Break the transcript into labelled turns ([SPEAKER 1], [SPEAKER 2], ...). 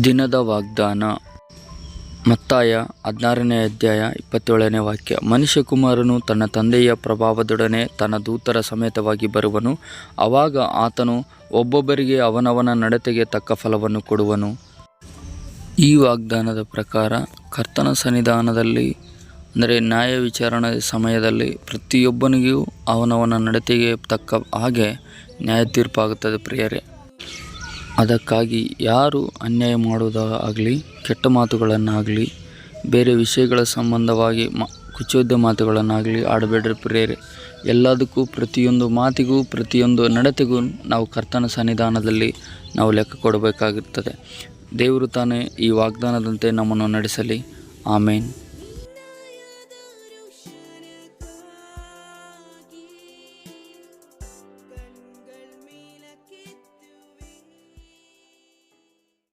[SPEAKER 1] ದಿನದ ವಾಗ್ದಾನ ಮತ್ತಾಯ 16ನೇ ಅಧ್ಯಾಯ 27ನೇ ವಾಕ್ಯ. ಮನುಷ್ಯಕುಮಾರನು ತನ್ನ ತಂದೆಯ ಪ್ರಭಾವದೊಡನೆ ತನ್ನ ದೂತರ ಸಮೇತವಾಗಿ ಬರುವನು. ಆವಾಗ ಆತನು ಒಬ್ಬೊಬ್ಬರಿಗೆ ಅವನವನ ನಡತೆಗೆ ತಕ್ಕ ಫಲವನ್ನು ಕೊಡುವನು. ಈ ವಾಗ್ದಾನದ ಪ್ರಕಾರ ಕರ್ತನ ಸನ್ನಿಧಾನದಲ್ಲಿ ಅಂದರೆ ನ್ಯಾಯ ವಿಚಾರಣೆ ಸಮಯದಲ್ಲಿ ಪ್ರತಿಯೊಬ್ಬನಿಗೂ ಅವನವನ ನಡತೆಗೆ ತಕ್ಕ ಹಾಗೆ ನ್ಯಾಯ ತೀರ್ಪಾಗುತ್ತದೆ ಪ್ರಿಯರೇ. ಅದಕ್ಕಾಗಿ ಯಾರು ಅನ್ಯಾಯ ಮಾಡುವುದಾಗಲಿ, ಕೆಟ್ಟ ಮಾತುಗಳನ್ನಾಗಲಿ, ಬೇರೆ ವಿಷಯಗಳ ಸಂಬಂಧವಾಗಿ ಕುಚೋದ್ಯ ಮಾತುಗಳನ್ನಾಗಲಿ ಆಡಬೇಡ್ರಿ ಪ್ರಿಯರೇ. ಎಲ್ಲದಕ್ಕೂ, ಪ್ರತಿಯೊಂದು ಮಾತಿಗೂ, ಪ್ರತಿಯೊಂದು ನಡತೆಗೂ ನಾವು ಕರ್ತನ ಸನ್ನಿಧಾನದಲ್ಲಿ ನಾವು ಲೆಕ್ಕ ಕೊಡಬೇಕಾಗಿರ್ತದೆ. ದೇವರು ತಾನೇ ಈ ವಾಗ್ದಾನದಂತೆ ನಮ್ಮನ್ನು ನಡೆಸಲಿ. ಆಮೇನ್.